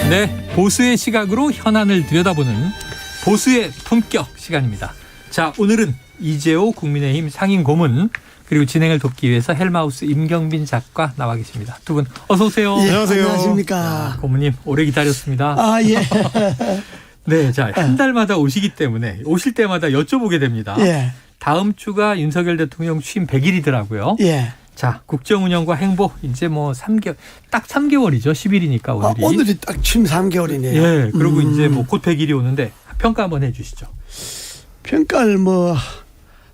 네, 보수의 시각으로 현안을 들여다보는 보수의 품격 시간입니다. 자, 오늘은 이재호 국민의힘 상임고문 그리고 진행을 돕기 위해서 헬마우스 임경빈 작가 나와 계십니다. 두 분 어서 오세요. 예, 안녕하세요. 안녕하십니까. 고문님 오래 기다렸습니다. 아, 예. 네, 자, 한 달마다 오시기 때문에 오실 때마다 여쭤보게 됩니다. 예. 다음 주가 윤석열 대통령 취임 100일이더라고요. 예. 자, 국정운영과 행보 이제 뭐 3개월, 딱 3개월이죠. 10일이니까 오늘이. 오늘이 딱 취임 3개월이네요. 예, 그리고 이제 뭐 곧 100일이 오는데 평가 한번 해 주시죠. 평가를 뭐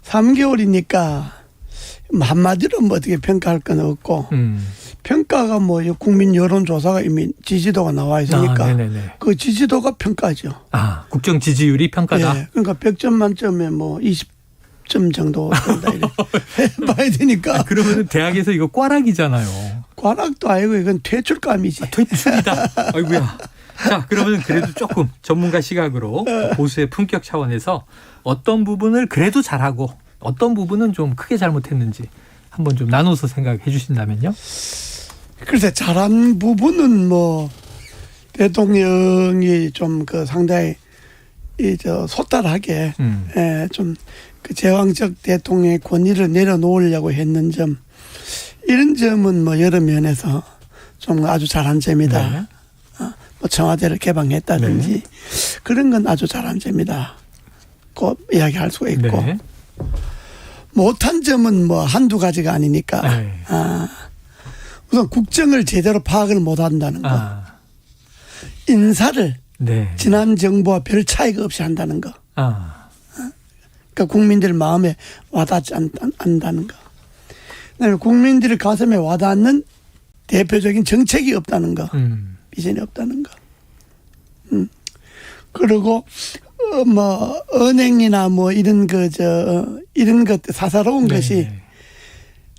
3개월이니까 한마디로 뭐 어떻게 평가할 건 없고 평가가 뭐 국민 여론조사가 이미 지지도가 나와 있으니까 네네네. 그 지지도가 평가죠. 아, 국정 지지율이 평가다. 예. 그러니까 100점 만점에 뭐 20점 정도 된다 이래 봐야 되니까. 그러면 대학에서 이거 꽈락이잖아요. 과락도 아니고 이건 퇴출감이지. 퇴출이다. 아이고야. 자, 그러면 그래도 조금 전문가 시각으로 보수의 품격 차원에서 어떤 부분을 그래도 잘하고 어떤 부분은 좀 크게 잘못했는지 한번 좀 나눠서 생각해 주신다면요. 글쎄 잘한 부분은 뭐 대통령이 좀 그 상당히 소탈하게 좀 그 제왕적 대통령의 권위를 내려놓으려고 했는 점 이런 점은 뭐 여러 면에서 좀 아주 잘한 점이다. 네. 뭐 청와대를 개방했다든지 네. 그런 건 아주 잘한 점이다. 꼭 이야기할 수가 있고 네. 못한 점은 뭐 한두 가지가 아니니까 네. 우선 국정을 제대로 파악을 못한다는 거. 인사를 네. 지난 정부와 별 차이가 없이 한다는 거. 그러니까 국민들 마음에 와닿지 않는다는 거. 그다음에 국민들 가슴에 와닿는 대표적인 정책이 없다는 거. 비전이 없다는 거. 그리고 뭐 은행이나 뭐 이런 이런 것 사사로운 네. 것이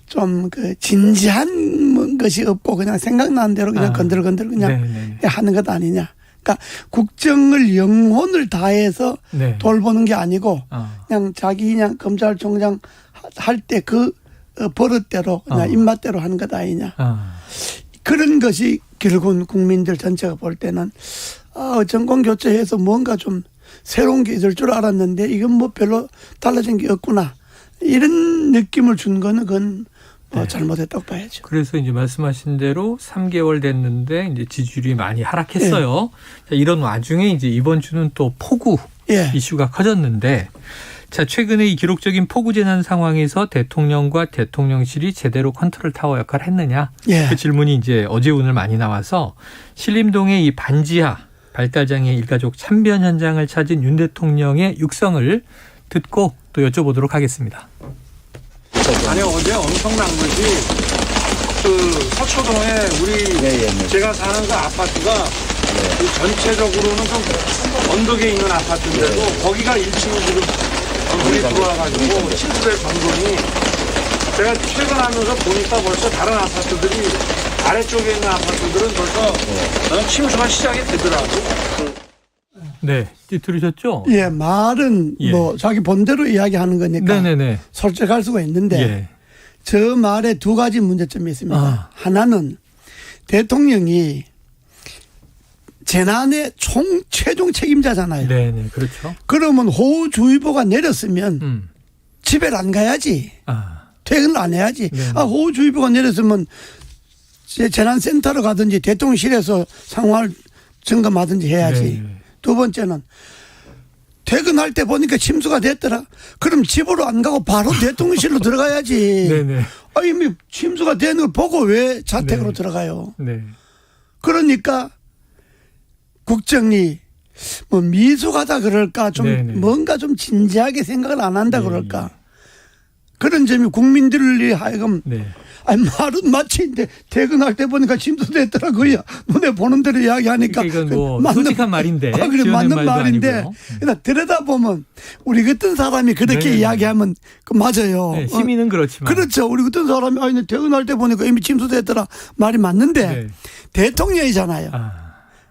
좀 그 진지한 것이 없고 그냥 생각나는 대로 그냥 건들건들 그냥 하는 것 아니냐. 그러니까 국정을 영혼을 다해서 네. 돌보는 게 아니고 그냥 자기 그냥 검찰총장 할 때 그 버릇대로 그냥 입맛대로 하는 것 아니냐. 그런 것이 결국은 국민들 전체가 볼 때는 정권 교체해서 뭔가 좀 새로운 게 있을 줄 알았는데 이건 뭐 별로 달라진 게 없구나. 이런 느낌을 준 거는 그건 네. 잘못했다고 봐야죠. 그래서 이제 말씀하신 대로 3개월 됐는데 이제 지지율이 많이 하락했어요. 자, 이런 와중에 이제 이번 주는 또 폭우 이슈가 커졌는데 자, 최근에 이 기록적인 폭우 재난 상황에서 대통령과 대통령실이 제대로 컨트롤 타워 역할을 했느냐. 그 질문이 이제 어제 오늘 많이 나와서 신림동의 이 반지하 발달장애 일가족 참변 현장을 찾은 윤 대통령의 육성을 듣고 또 여쭤보도록 하겠습니다. 아니 어제 엄청난 것이 그 서초동에 우리 제가 사는 그 아파트가 그 전체적으로는 좀 언덕에 있는 아파트인데도 거기가 1층에 지금 물이 들어와가지고 침수될 정도니 제가 퇴근하면서 보니까 벌써 다른 아파트들이 아래쪽에 있는 아파트들은 벌써 침수가 시작이 되더라고요. 네, 들으셨죠? 예, 말은 뭐 자기 본대로 이야기하는 거니까 솔직할 수가 있는데 저 말에 두 가지 문제점이 있습니다. 하나는 대통령이 재난의 최종 책임자잖아요. 네, 그렇죠. 그러면 호우주의보가 내렸으면 집에 안 가야지. 퇴근을 안 해야지. 호우주의보가 내렸으면 재난센터로 가든지 대통령실에서 상황을 점검하든지 해야지. 두 번째는 퇴근할 때 보니까 침수가 됐더라. 그럼 집으로 안 가고 바로 대통령실로 들어가야지. 이미 침수가 되는 걸 보고 왜 자택으로 들어가요. 그러니까 국정이 뭐 미숙하다 그럴까 좀 뭔가 좀 진지하게 생각을 안 한다 그럴까. 그런 점이 국민들이 하여금 말은 마치인데 퇴근할 때 보니까 침수됐더라고요. 눈에 보는 대로 이야기하니까. 이건 뭐 솔직한 말인데. 그래 맞는 말인데. 그러나 들여다보면 우리 같은 사람이 그렇게 이야기하면 맞아요. 시민은 그렇지만. 그렇죠. 우리 같은 사람이 퇴근할 때 보니까 이미 침수됐더라 말이 맞는데 대통령이잖아요.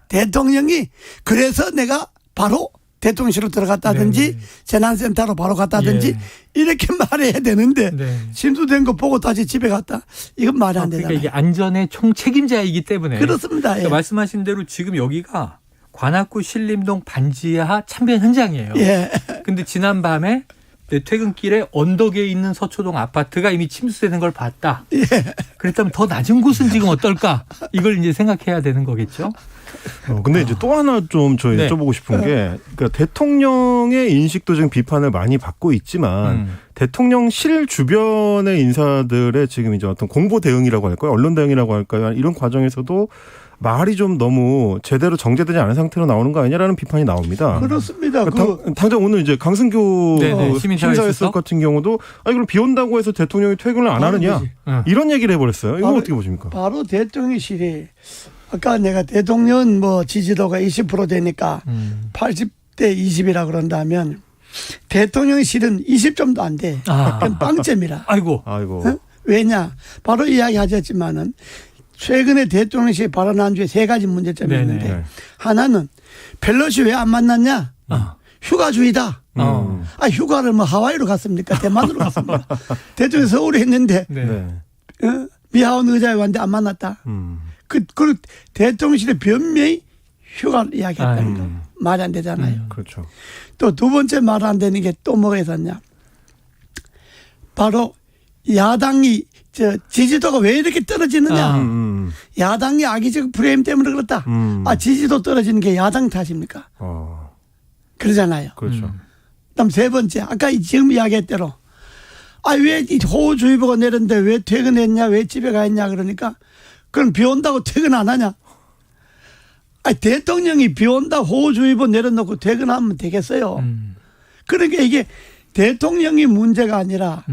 대통령이 그래서 내가 바로 대통령실로 들어갔다든지 네. 재난센터로 바로 갔다든지 예. 이렇게 말해야 되는데 네. 침수된 거 보고 다시 집에 갔다. 이건 말이 안 되잖아요. 그러니까 이게 안전의 총책임자이기 때문에. 그렇습니다. 그러니까 예. 말씀하신 대로 지금 여기가 관악구 신림동 반지하 참변 현장이에요. 예. 근데 지난 밤에 퇴근길에 언덕에 있는 서초동 아파트가 이미 침수되는 걸 봤다. 예. 그렇다면 더 낮은 곳은 지금 어떨까? 이걸 이제 생각해야 되는 거겠죠. 근데 이제 또 하나 좀 저 네. 여쭤보고 싶은 게, 그러니까 대통령의 인식도 지금 비판을 많이 받고 있지만 대통령실 주변의 인사들의 지금 이제 어떤 공보 대응이라고 할까요? 언론 대응이라고 할까요? 이런 과정에서도 말이 좀 너무 제대로 정제되지 않은 상태로 나오는 거 아니냐라는 비판이 나옵니다. 그렇습니다. 그러니까 당장 오늘 이제 강승규 네네, 시민사회수 같은 경우도 아니 그럼 비 온다고 해서 대통령이 퇴근을 안 하느냐 이런 얘기를 해버렸어요. 이거 어떻게 보십니까? 바로 대통령실이 아까 내가 대통령 뭐 지지도가 20% 되니까 80대 20이라 그런다면 대통령실은 20점도 안 돼. 그건 빵점이라. 아이고. 어? 왜냐? 바로 이야기하셨지만은 최근에 대통령실이 발언한 주에 세 가지 문제점이 네네. 있는데 하나는 펠로시 왜 안 만났냐? 휴가주의다. 휴가를 뭐 하와이로 갔습니까? 대만으로 갔습니까? 대통령이 서울에 있는데 네. 미하원 의장이 왔는데 안 만났다. 그 대통령실의 변명이 휴가를 이야기했다는 거. 말이 안 되잖아요. 그렇죠. 또 두 번째 말 안 되는 게 또 뭐가 있었냐. 바로 야당이 지지도가 왜 이렇게 떨어지느냐. 야당이 악의적 프레임 때문에 그렇다. 지지도 떨어지는 게 야당 탓입니까? 그러잖아요. 그렇죠. 그다음 세 번째, 아까 지금 이야기한 대로 왜 호우주의보가 내렸는데 왜 퇴근했냐, 왜 집에 가 있냐 그러니까 그럼 비 온다고 퇴근 안 하냐? 대통령이 비 온다 호우주의보 내려놓고 퇴근하면 되겠어요. 그러니까 이게 대통령이 문제가 아니라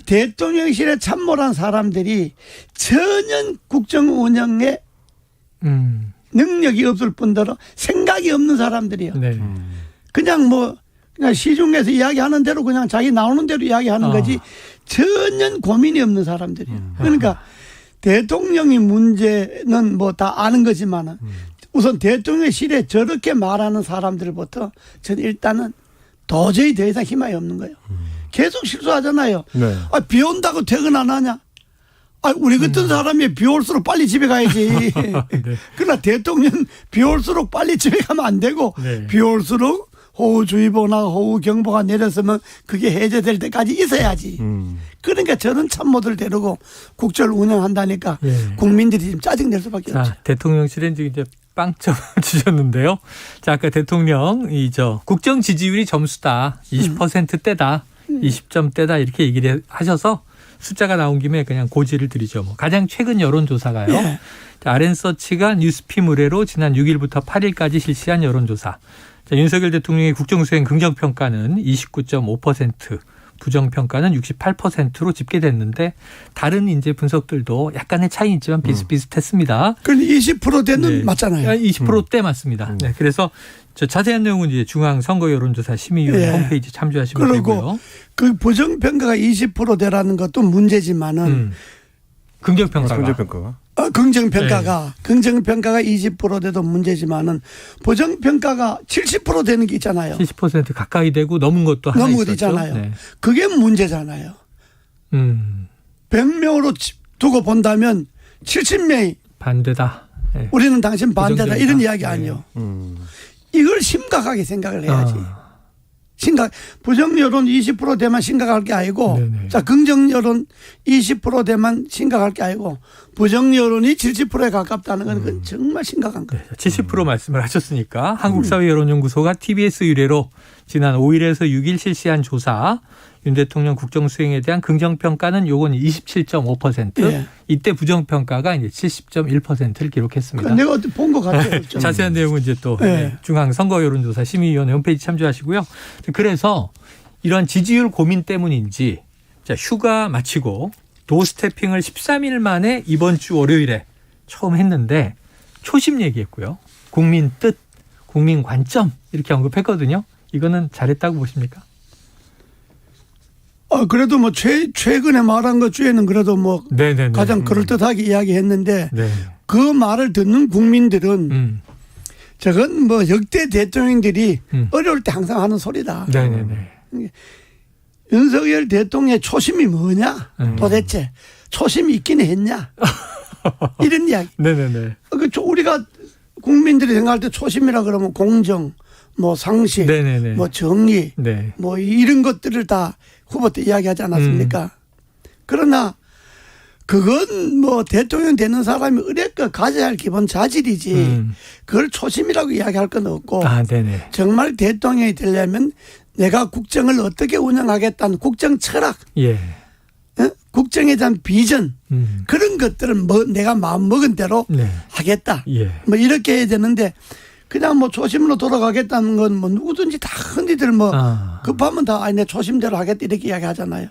대통령실에 참모란 사람들이 전혀 국정 운영에 능력이 없을 뿐더러 생각이 없는 사람들이요. 네. 그냥 시중에서 이야기하는 대로 그냥 자기 나오는 대로 이야기하는 거지 전혀 고민이 없는 사람들이에요. 그러니까 대통령이 문제는 뭐 다 아는 거지만은 우선 대통령실에 저렇게 말하는 사람들부터 전 일단은 도저히 더 이상 희망이 없는 거예요. 계속 실수하잖아요. 네. 비 온다고 퇴근 안 하냐? 우리 같은 사람이 비 올수록 빨리 집에 가야지. 네. 그러나 대통령 비 올수록 빨리 집에 가면 안 되고 네. 비 올수록 호우주의보나 호우경보가 내렸으면 그게 해제될 때까지 있어야지. 그러니까 저는 참모들 데리고 국정을 운영한다니까 예. 국민들이 지금 짜증낼 수밖에 없죠. 대통령실은 지금 이제 빵점 주셨는데요. 자, 아까 대통령 국정 지지율이 점수다. 20%대다. 20점대다 이렇게 얘기를 하셔서 숫자가 나온 김에 그냥 고지를 드리죠. 가장 최근 여론조사가요. 예. 자, 아랜서치가 뉴스피 의뢰로 지난 6일부터 8일까지 실시한 여론조사. 자, 윤석열 대통령의 국정수행 긍정평가는 29.5%, 부정평가는 68%로 집계됐는데 다른 이제 분석들도 약간의 차이는 있지만 비슷비슷했습니다. 그럼 20%대는 맞잖아요. 20%대 맞습니다. 네, 그래서 자세한 내용은 이제 중앙선거여론조사심의위원회 예. 홈페이지 참조하시면 그리고 되고요. 그 부정평가가 20%대라는 것도 문제지만은 긍정평가가. 긍정평가가 20%대도 문제지만은 부정평가가 70% 되는 게 있잖아요. 70% 가까이 되고 넘은 것도 하나 넘은 있었죠. 것 있잖아요. 네. 그게 문제잖아요. 100명으로 두고 본다면 70명이 반대다. 네. 우리는 당신 반대다 부정적이다. 이런 이야기 아니요. 이걸 심각하게 생각을 해야지. 부정여론 20%대만 심각할 게 아니고, 네네. 자, 긍정여론 20%대만 심각할 게 아니고, 부정여론이 70%에 가깝다는 건 그건 정말 심각한 거예요. 70% 말씀을 하셨으니까 한국사회여론연구소가 TBS 의뢰로 지난 5일에서 6일 실시한 조사, 윤 대통령 국정수행에 대한 긍정평가는 요건 27.5%, 예. 이때 부정평가가 이제 70.1%를 기록했습니다. 내가 어디 본 것 같아요. 좀. 자세한 내용은 이제 또 네. 중앙선거여론조사 심의위원회 홈페이지 참조하시고요. 그래서 이런 지지율 고민 때문인지 휴가 마치고 도스태핑을 13일 만에 이번 주 월요일에 처음 했는데 초심 얘기했고요. 국민 뜻, 국민 관점 이렇게 언급했거든요. 이거는 잘했다고 보십니까? 그래도 최근에 말한 것 중에는 그래도 네네네. 가장 그럴듯하게 이야기했는데 네. 그 말을 듣는 국민들은 저건 뭐 역대 대통령들이 어려울 때 항상 하는 소리다. 네네네. 윤석열 대통령의 초심이 뭐냐? 도대체 초심이 있긴 했냐? 이런 이야기. 네네네. 우리가 국민들이 생각할 때 초심이라 그러면 공정, 뭐 상식, 네네네. 뭐 정의, 네. 뭐 이런 것들을 다 후보 때 이야기하지 않았습니까? 그러나 그건 뭐 대통령 되는 사람이 의뢰껏 가져야 할 기본 자질이지 그걸 초심이라고 이야기할 건 없고 네네. 정말 대통령이 되려면 내가 국정을 어떻게 운영하겠다는 국정 철학, 예. 국정에 대한 비전 그런 것들은 뭐 내가 마음 먹은 대로 네. 하겠다. 예. 뭐 이렇게 해야 되는데 그냥 뭐 초심으로 돌아가겠다는 건 뭐 누구든지 다 흔히들 뭐 급하면 다 내 초심대로 하겠다 이렇게 이야기하잖아요.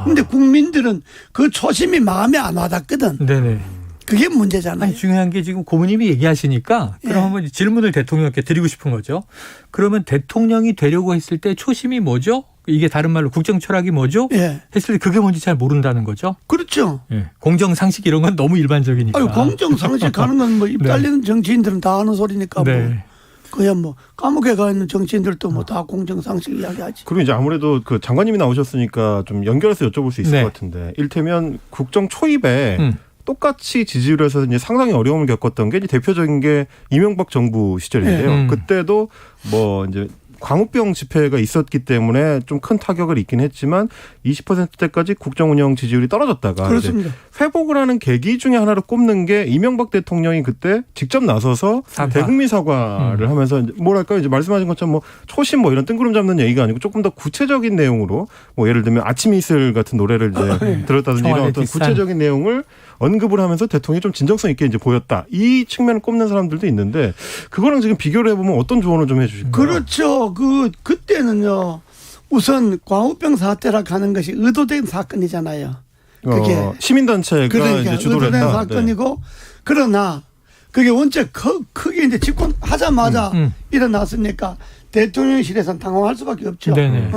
근데 국민들은 그 초심이 마음에 안 와닿거든. 네네. 그게 문제잖아요. 아니, 중요한 게 지금 고모님이 얘기하시니까 그럼 예. 한번 질문을 대통령께 드리고 싶은 거죠. 그러면 대통령이 되려고 했을 때 초심이 뭐죠? 이게 다른 말로 국정 철학이 뭐죠? 예. 했을 때 그게 뭔지 잘 모른다는 거죠. 그렇죠. 예. 공정 상식 이런 건 너무 일반적이니까. 아유, 공정 상식 하는 건 뭐 입 달리는 정치인들은 다 하는 소리니까 뭐. 네. 그냥 뭐 감옥에 가 있는 정치인들도 뭐 다 공정 상식 이야기하지. 그리고 이제 아무래도 그 장관님이 나오셨으니까 좀 연결해서 여쭤볼 수 있을 네. 것 같은데, 일테면 국정 초입에 똑같이 지지율 에서 이제 상당히 어려움을 겪었던 게 이제 대표적인 게 이명박 정부 시절인데요. 그때도 뭐 이제 광우병 집회가 있었기 때문에 좀 큰 타격을 입긴 했지만 20%대까지 국정 운영 지지율이 떨어졌다가 그렇습니다. 회복을 하는 계기 중에 하나로 꼽는 게 이명박 대통령이 그때 직접 나서서 대국민 사과를 하면서 이제 뭐랄까요, 이제 말씀하신 것처럼 뭐 초심 뭐 이런 뜬구름 잡는 얘기가 아니고 조금 더 구체적인 내용으로 뭐 예를 들면 아침 이슬 같은 노래를 이제 들었다든지 이런 어떤 구체적인 내용을 언급을 하면서 대통령이 좀 진정성 있게 이제 보였다. 이 측면을 꼽는 사람들도 있는데 그거랑 지금 비교를 해보면 어떤 조언을 좀 해주실까요? 그렇죠. 그때는요. 우선 광우병 사태라 하는 것이 의도된 사건이잖아요. 그게 시민단체가 그러니까 이제 주도를 의도된 했다. 사건이고 네. 그러나 그게 원체 크게 이제 집권하자마자 일어났으니까 대통령실에서는 당황할 수밖에 없죠. 네네.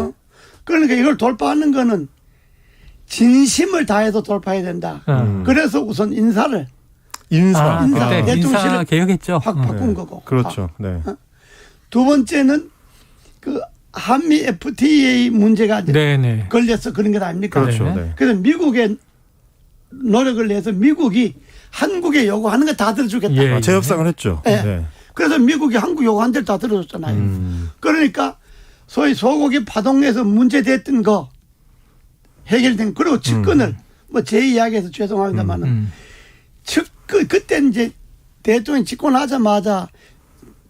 그러니까 이걸 돌파하는 거는 진심을 다해서 돌파해야 된다. 그래서 우선 인사를 인사 그때 인사 개혁했죠. 확 바꾼 거고. 그렇죠. 네. 두 번째는 그 한미 FTA 문제가 네네. 걸려서 그런 것 아닙니까? 그렇죠. 네. 네. 그래서 미국의 노력을 내서 미국이 한국에 요구하는 거 다 들어주겠다. 예. 재협상을 했죠. 네. 네. 그래서 미국이 한국 요구한 대로 다 들어줬잖아요. 그러니까 소위 소고기 파동에서 문제됐던 거 해결된, 그리고 측근을 뭐 제 이야기에서 죄송합니다만은 그때 이제 대통령 집권하자마자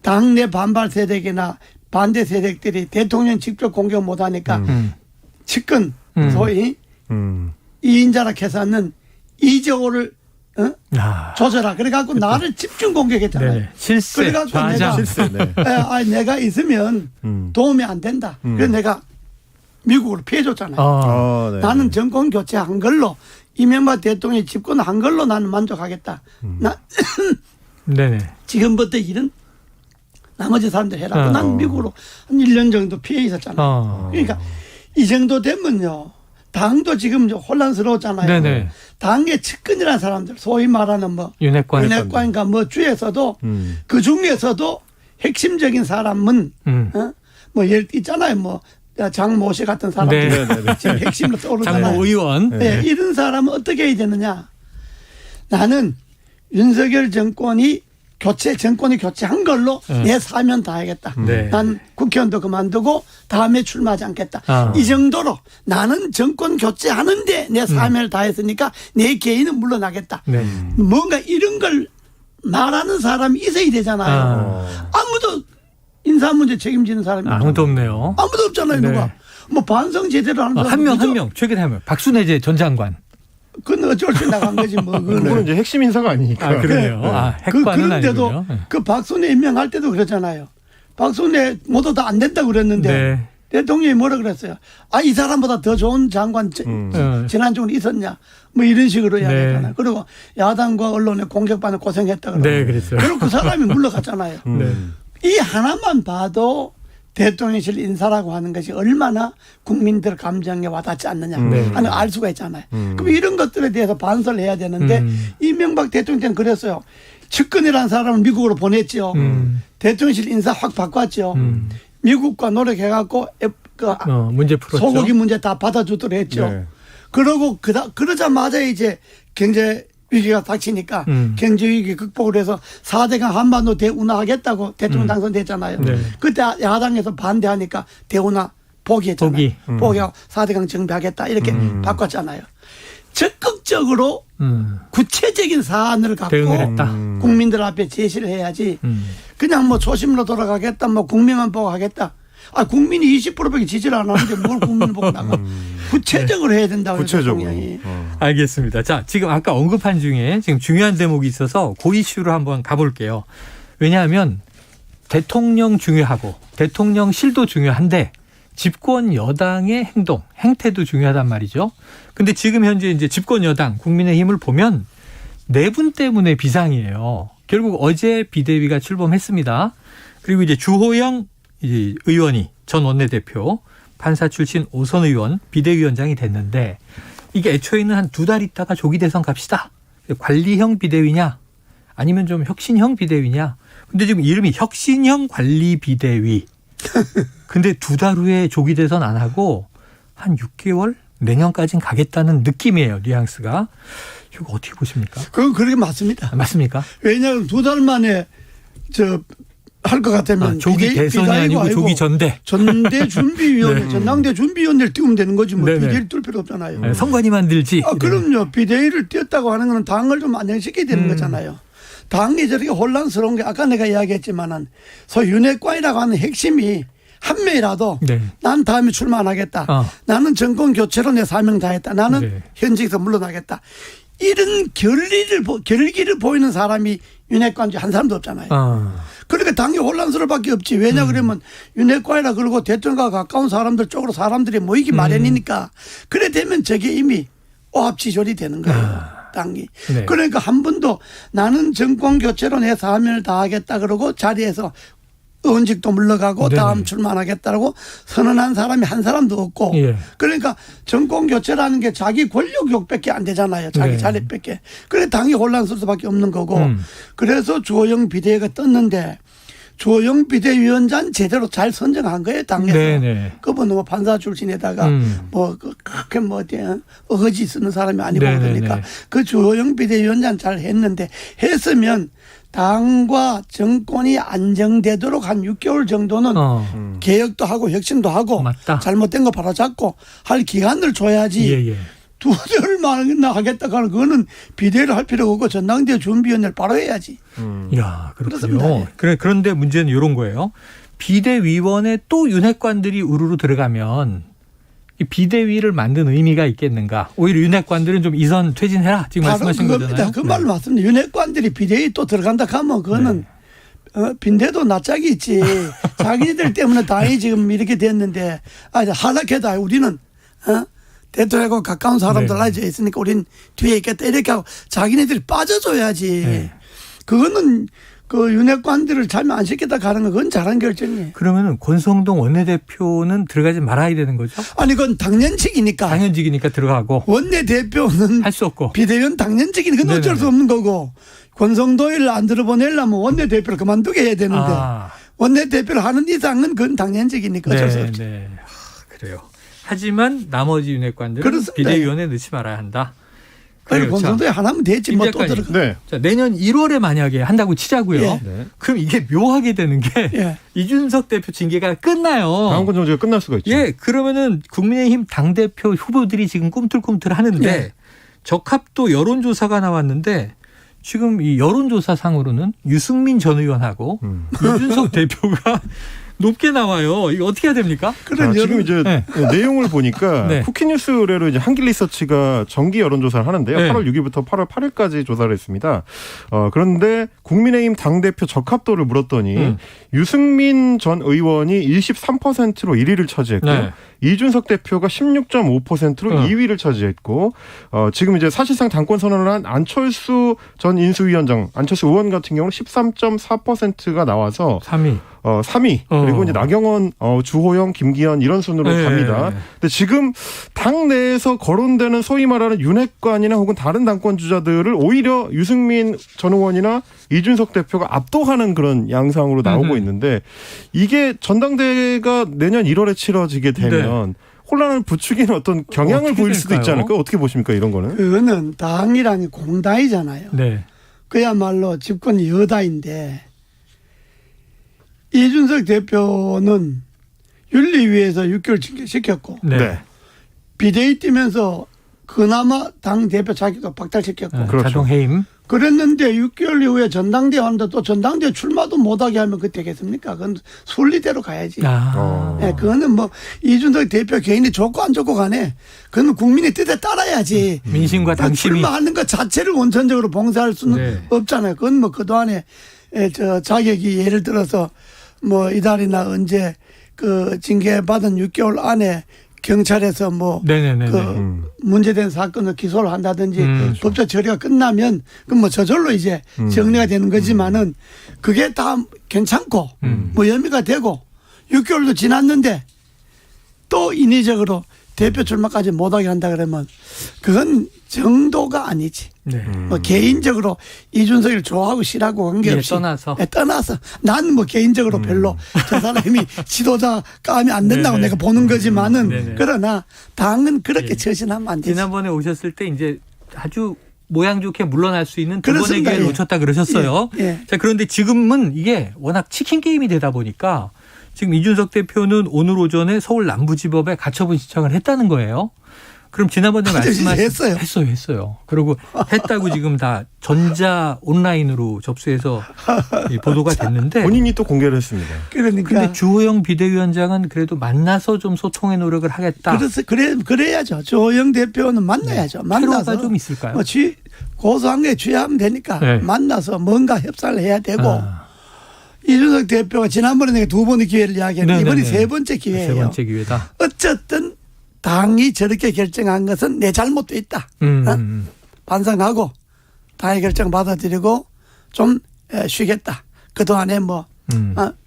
당내 반발 세력이나 반대 세력들이 대통령 직접 공격 못하니까 측근 소위 이인자라 해서는 이재호를 조져라. 그래갖고 나를 집중 공격했잖아요. 네. 실세, 그래갖고 좌장. 내가 있으면 도움이 안 된다. 그래서 내가 미국으로 피해줬잖아요. 네. 나는 정권 교체한 걸로 이명박 대통령이 집권한 걸로 나는 만족하겠다. 네네. 지금부터 일은 나머지 사람들 해라. 난 미국으로 한 1년 정도 피해 있었잖아요. 그러니까 이 정도 되면요. 당도 지금 혼란스러웠잖아요. 네네. 당의 측근이라는 사람들, 소위 말하는 뭐 윤핵관인가 뭐 주에서도 그 중에서도 핵심적인 사람은 뭐 예를 있잖아요. 뭐 장모 씨 같은 사람들 지금 핵심으로 떠오르잖아요. 장모 의원. 네. 이런 사람은 어떻게 해야 되느냐. 나는 윤석열 정권이 교체한 걸로 내 사면 다하겠다. 난 국회의원도 그만두고 다음에 출마하지 않겠다. 이 정도로 나는 정권 교체하는데 내 사면을 다했으니까 내 개인은 물러나겠다. 뭔가 이런 걸 말하는 사람이 있어야 되잖아요. 아무도 인사 문제 책임지는 사람이 아무도 없네요. 아무도 없잖아요. 네. 누가. 뭐 반성 제대로 하는 사람 한 명 최근에 한 명 박순애 전 장관. 그건 어쩔 수 나간 거지 뭐. 그거는 이제 핵심 인사가 아니니까. 그러네요. 핵관은 그런데도 아니군요. 그 박순애 임명할 때도 그랬잖아요. 박순애 모두 다 안 된다고 그랬는데 대통령이 뭐라 그랬어요. 이 사람보다 더 좋은 장관 지난주에 있었냐. 뭐 이런 식으로 이야기했잖아요. 그리고 야당과 언론에 공격받는 고생했다 그러고. 그랬어요. 그리고 그 사람이 물러갔잖아요. 이 하나만 봐도 대통령실 인사라고 하는 것이 얼마나 국민들 감정에 와닿지 않느냐 하는 알 수가 있잖아요. 그럼 이런 것들에 대해서 반성을 해야 되는데 이명박 대통령 때는 그랬어요. 측근이라는 사람을 미국으로 보냈죠. 대통령실 인사 확 바꿨죠. 미국과 노력해갖고 문제 풀었죠. 소고기 문제 다 받아주도록 했죠. 네. 그러고 그러자마자 이제 경제 위기가 닥치니까 경제 위기 극복을 해서 4대강 한반도 대운하하겠다고 대통령 당선됐잖아요. 네. 그때 야당에서 반대하니까 대운하 포기했잖아요. 포기하고 4대강 정비하겠다 이렇게 바꿨잖아요. 적극적으로 구체적인 사안을 갖고 대응을 했다. 국민들 앞에 제시를 해야지 그냥 뭐 초심으로 돌아가겠다 뭐 국민만 보고 하겠다. 국민이 20%밖에 지지를 안 하는데 뭘 국민을 보고 나가. 구체적으로 해야 된다고. 구체적으로. 알겠습니다. 자, 지금 아까 언급한 중에 지금 중요한 대목이 있어서 그 이슈로 한번 가볼게요. 왜냐하면 대통령 중요하고 대통령실도 중요한데 집권 여당의 행태도 중요하단 말이죠. 근데 지금 현재 이제 집권 여당 국민의힘을 보면 네 분 때문에 비상이에요. 결국 어제 비대위가 출범했습니다. 그리고 이제 주호영 이제 의원이 전 원내대표, 판사 출신 오선 의원 비대위원장이 됐는데 이게 애초에는 한 2달 있다가 조기 대선 갑시다. 관리형 비대위냐 아니면 좀 혁신형 비대위냐. 근데 지금 이름이 혁신형 관리 비대위. 근데 2달 후에 조기 대선 안 하고 한 6개월 내년까지는 가겠다는 느낌이에요. 뉘앙스가. 이거 어떻게 보십니까? 그건 그렇게 맞습니다. 맞습니까? 왜냐하면 2달 만에 할 것 같으면 조기 대선이 아니고 조기 전대. 전대 준비위원회, 네. 전당대 준비위원회를 띄우면 되는 거지 뭐 네네. 비대위를 띄울 필요 없잖아요. 네, 선관위 만들지. 그럼요. 비대위를 띄웠다고 하는 건 당을 좀 안정시켜야 되는 거잖아요. 당이 저렇게 혼란스러운 게 아까 내가 이야기했지만은 소위 윤핵관이라고 하는 핵심이 한 명이라도 네. 난 다음에 출마 안 하겠다. 나는 정권 교체로 내 사명 다했다. 나는 네. 현직에서 물러나겠다. 이런 결기를 보이는 사람이 윤핵관 중에 한 사람도 없잖아요. 그러니까 당이 혼란스러울 밖에 없지. 왜냐 그러면 윤핵관이라 그러고 대통령과 가까운 사람들 쪽으로 사람들이 모이기 마련이니까 그래 되면 저게 이미 오합지졸이 되는 거예요. 당이. 네. 그러니까 한 번도 나는 정권 교체로 내 사명을 다하겠다 그러고 자리에서 의원직도 물러가고 네네. 다음 출마하겠다라고 선언한 사람이 한 사람도 없고 예. 그러니까 정권 교체라는 게 자기 권력욕밖에 안 되잖아요. 자기 네. 자리밖에. 그래 당이 혼란스러울 수밖에 없는 거고 그래서 주호영 비대위가 떴는데 주호영 비대위원장 제대로 잘 선정한 거예요. 당에서. 네네. 그분은 뭐 판사 출신에다가 뭐 그렇게 뭐 어거지 쓰는 사람이 아니고 네네네. 그러니까 그 주호영 비대위원장 잘 했는데 했으면 당과 정권이 안정되도록 한 6개월 정도는 개혁도 하고 혁신도 하고 맞다. 잘못된 거 바로잡고 할 기간을 줘야지. 예. 2달만 하겠다고 하는 그거는 비대위를 할 필요가 없고 전당대 준비위원회를 바로 해야지. 이야, 그렇군요. 그렇습니다. 그런데 문제는 이런 거예요. 비대위원회 또 윤핵관들이 우르르 들어가면 이 비대위를 만든 의미가 있겠는가? 오히려 윤핵관들은 좀 이선 퇴진해라. 지금 말씀하신 거잖아요. 그 말로 맞습니다. 윤핵관들이 비대위 또 들어간다 하면 그거는 빈대도 낯짝이 있지. 자기들 때문에 당이 지금 이렇게 됐는데 하락해다. 우리는 대통령하고 가까운 사람들 알려져 있으니까 우린 뒤에 있겠다. 이렇게 하고 자기네들이 빠져줘야지. 그거는 그 윤핵관들을 잘못 안 시켰다 가는 건 그건 잘한 결정이에요. 그러면은 권성동 원내대표는 들어가지 말아야 되는 거죠? 아니 그건 당연직이니까. 당연직이니까 들어가고. 원내대표는 할 수 없고. 비대위원 당연직이니까 그건 어쩔 수 없는 거고. 권성도를 안 들어보내려면 원내대표를 그만두게 해야 되는데 원내대표를 하는 이상은 그건 당연직이니까 어쩔 수 없죠. 네. 그래요. 하지만 나머지 윤핵관들은 그렇습니다. 비대위원회에 넣지 말아야 한다. 아니 권성도에 하나면 되지 뭐 또 들어가. 네. 자, 내년 1월에 만약에 한다고 치자고요. 네. 그럼 이게 묘하게 되는 게 이준석 대표 징계가 끝나요. 당권 정지가 끝날 수가 있죠. 예, 그러면은 국민의힘 당대표 후보들이 지금 꿈틀꿈틀 하는데 적합도 여론조사가 나왔는데 지금 이 여론조사상으로는 유승민 전 의원하고 이준석 대표가 높게 나와요. 이거 어떻게 해야 됩니까? 지금 이제 내용을 보니까 쿠키뉴스 의뢰로 이제 한길리서치가 정기 여론조사를 하는데요. 8월 6일부터 8월 8일까지 조사를 했습니다. 그런데 국민의힘 당대표 적합도를 물었더니 유승민 전 의원이 23%로 1위를 차지했고요. 이준석 대표가 16.5%로 2위를 차지했고 지금 이제 사실상 당권 선언을 한 안철수 전 인수위원장, 안철수 의원 같은 경우는 13.4%가 나와서 3위. 3위 그리고 이제 나경원, 주호영, 김기현 이런 순으로 갑니다. 근데 지금 당 내에서 거론되는 소위 말하는 윤핵관이나 혹은 다른 당권 주자들을 오히려 유승민 전 의원이나 이준석 대표가 압도하는 그런 양상으로 나오고 있는데 이게 전당대회가 내년 1월에 치러지게 되면 혼란을 부추기는 어떤 경향을 보일 수도 있지 않을까요? 어떻게 보십니까 이런 거는? 그거는 당이라는 공당이잖아요. 네. 그야말로 집권 여당인데 이준석 대표는 윤리위에서 6개월 징계시켰고 네. 비대위 뛰면서 그나마 당 대표 자격도 박탈시켰고 그렇죠. 자동 해임. 그랬는데 6개월 이후에 전당대회 하는데 또 전당대회 출마도 못하게 하면 그게 되겠습니까? 그건 순리대로 가야지. 네, 그거는 뭐 이준석 대표 개인이 좋고 안 좋고 간에 그건 국민의 뜻에 따라야지. 민심과 당심이. 출마하는 것 자체를 원천적으로 봉쇄할 수는 없잖아요. 그건 뭐 그동안에 저 자격이 예를 들어서 뭐 이달이나 언제 그 징계받은 6개월 안에 경찰에서 뭐 그 문제된 사건을 기소를 한다든지 법적 처리가 끝나면 그럼 뭐 저절로 이제 정리가 되는 거지만은 그게 다 괜찮고 뭐 혐의가 되고 6개월도 지났는데 또 인위적으로 대표 출마까지 못하게 한다 그러면 그건 정도가 아니지. 뭐 개인적으로 이준석을 좋아하고 싫어하고 관계없이 떠나서 난 뭐 개인적으로 별로 저 사람이 지도자가 하면 안 된다고 내가 보는 거지만은 그러나 당은 그렇게 처신하면 안 되지. 지난번에 오셨을 때 이제 아주 모양 좋게 물러날 수 있는 두 번의 기회를 놓쳤다 그러셨어요. 자, 그런데 지금은 이게 워낙 치킨 게임이 되다 보니까 지금 이준석 대표는 오늘 오전에 서울 남부지법에 가처분 신청을 했다는 거예요. 그럼 지난번에 말씀하신 했어요. 그리고 했다고 지금 다 전자 온라인으로 접수해서 보도가 됐는데 본인이 또 공개를 했습니다. 그런데 주호영 비대위원장은 그래도 만나서 좀 소통의 노력을 하겠다. 그래야죠. 주호영 대표는 만나야죠. 만나서 좀 있을까요? 고소한 게 취하면 되니까 만나서 뭔가 협상을 해야 되고 이준석 대표가 지난번에 내가 두 번의 기회를 이야기했는데 이번이 세 번째 기회예요. 세 번째 기회다. 어쨌든 당이 저렇게 결정한 것은 내 잘못도 있다. 반성하고 당의 결정 받아들이고 좀 쉬겠다. 그동안에 뭐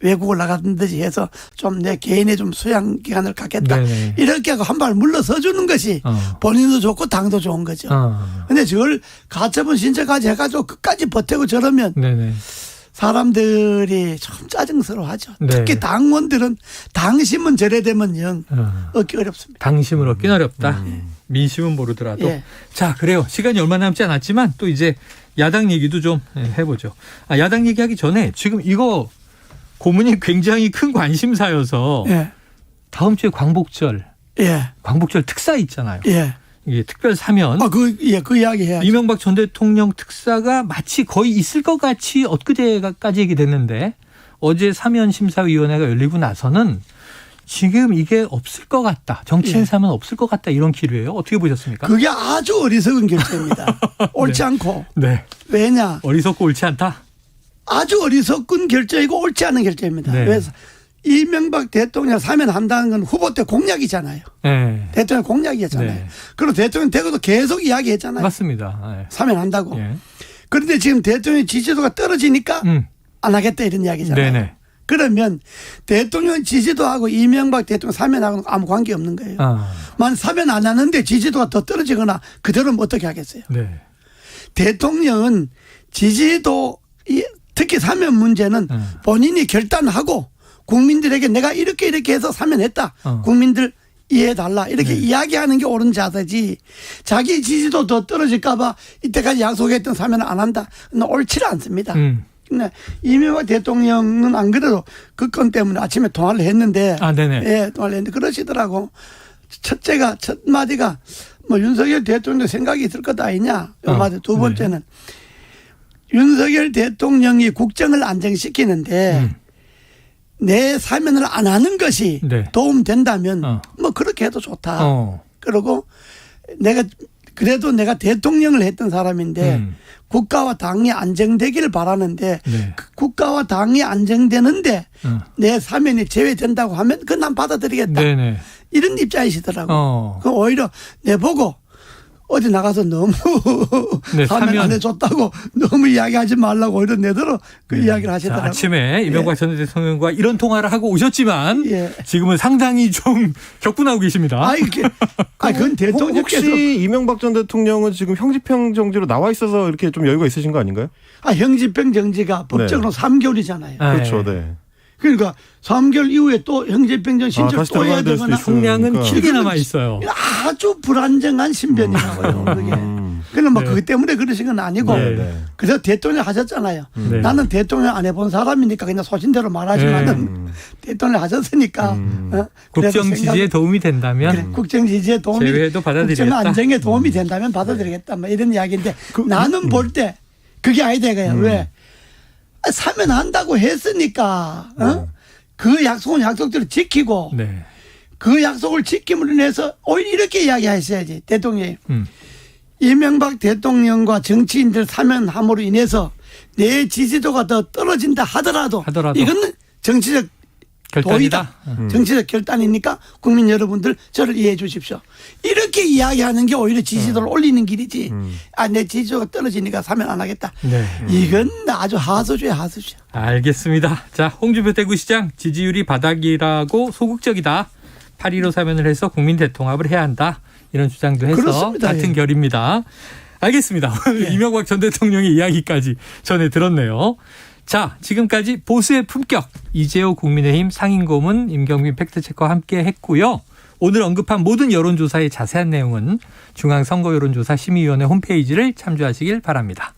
외국을 나가든지 해서 좀 내 개인의 좀 수양 기간을 갖겠다. 이렇게 하고 한 발 물러서 주는 것이 본인도 좋고 당도 좋은 거죠. 그런데 저걸 가처분 신청까지 해가지고 끝까지 버티고 저러면 사람들이 좀 짜증스러워하죠. 특히 당원들은 당심은 저래 되면 영 얻기 어렵습니다. 당심을 얻긴 어렵다. 민심은 모르더라도. 자, 그래요. 시간이 얼마 남지 않았지만 또 이제 야당 얘기도 좀 해보죠. 야당 얘기하기 전에 지금 이거 고문이 굉장히 큰 관심사여서 다음 주에 광복절 특사 있잖아요. 이게 특별 사면. 그 이야기 해야죠. 이명박 전 대통령 특사가 마치 거의 있을 것 같이 엊그제까지 얘기됐는데 어제 사면 심사위원회가 열리고 나서는 지금 이게 없을 것 같다. 정치인 사면 없을 것 같다. 이런 기류예요. 어떻게 보셨습니까? 그게 아주 어리석은 결정입니다. 옳지 않고. 왜냐? 어리석고 옳지 않다. 아주 어리석은 결정이고 옳지 않은 결정입니다. 그래서 이명박 대통령 사면한다는 건 후보 때 공약이잖아요. 대통령 공약이었잖아요. 그리고 대통령 되고도 계속 이야기했잖아요. 맞습니다. 사면한다고. 그런데 지금 대통령 지지도가 떨어지니까 안 하겠다 이런 이야기잖아요. 그러면 대통령 지지도하고 이명박 대통령 사면하고는 아무 관계 없는 거예요. 만약 사면 안 하는데 지지도가 더 떨어지거나 그대로는 어떻게 하겠어요. 대통령은 지지도 특히 사면 문제는 본인이 결단하고 국민들에게 내가 이렇게 해서 사면했다. 국민들 이해해달라. 이렇게 이야기하는 게 옳은 자세지. 자기 지지도 더 떨어질까 봐 이때까지 약속했던 사면을 안 한다. 옳지는 않습니다. 근데 이명박 대통령은 안 그래도 그 건 때문에 아침에 통화를 했는데 통화를 했는데 그러시더라고. 첫 마디가 뭐 윤석열 대통령 생각이 있을 것 아니냐. 요 마디. 두 번째는 윤석열 대통령이 국정을 안정시키는데 내 사면을 안 하는 것이 도움된다면 뭐 그렇게 해도 좋다. 그리고 그래도 내가 대통령을 했던 사람인데 국가와 당이 안정되기를 바라는데 그 국가와 당이 안정되는데 내 사면이 제외된다고 하면 그건 난 받아들이겠다. 이런 입장이시더라고. 그 오히려 내보고 어디 나가서 너무 사면 안 해줬다고 너무 이야기하지 말라고 오히려 내더러 그 이야기를 하시더라고요. 아침에 이명박 전 대통령과 이런 통화를 하고 오셨지만 지금은 상당히 좀 격분하고 계십니다. 그건 대통령께서. 혹시 이명박 전 대통령은 지금 형집행 정지로 나와 있어서 이렇게 좀 여유가 있으신 거 아닌가요? 형집행 정지가 법적으로 3개월이잖아요. 그렇죠. 네. 그러니까 3개월 이후에 또 형집행정 신청 또 해야 되거나 형량은 길게 남아 있어요. 아주 불안정한 신변이라고요. 그게. 그럼 뭐 그것 때문에 그러신 건 아니고 그래서 대통령 하셨잖아요. 나는 대통령 안 해본 사람이니까 그냥 소신대로 말하지만은 대통령 하셨으니까 국정 지지에 도움이 된다면 그래, 국정 지지에 도움이 제외도 받아들이겠다. 국정 안정에 도움이 된다면 받아들이겠다. 뭐 이런 이야기인데 나는 볼 때 그게 아니다 이거야. 왜? 사면 한다고 했으니까 그 약속은 약속대로 지키고 그 약속을 지킴으로 인해서 오히려 이렇게 이야기하셔야지 대통령이. 이명박 대통령과 정치인들 사면함으로 인해서 내 지지도가 더 떨어진다 하더라도 이건 정치적 결단이다. 도의다. 정치적 결단이니까 국민 여러분들 저를 이해해 주십시오. 이렇게 이야기하는 게 오히려 지지도를 올리는 길이지. 내 지지도가 떨어지니까 사면 안 하겠다. 이건 아주 하소주의 하소주. 알겠습니다. 자, 홍준표 대구시장 지지율이 바닥이라고 소극적이다. 8.15 사면을 해서 국민 대통합을 해야 한다. 이런 주장도 해서 그렇습니다. 같은 결입니다. 알겠습니다. 이명박 전 대통령의 이야기까지 전해 들었네요. 자, 지금까지 보수의 품격 이재호 국민의힘 상임고문 임경빈 팩트체커와 함께 했고요. 오늘 언급한 모든 여론조사의 자세한 내용은 중앙선거여론조사 심의위원회 홈페이지를 참조하시길 바랍니다.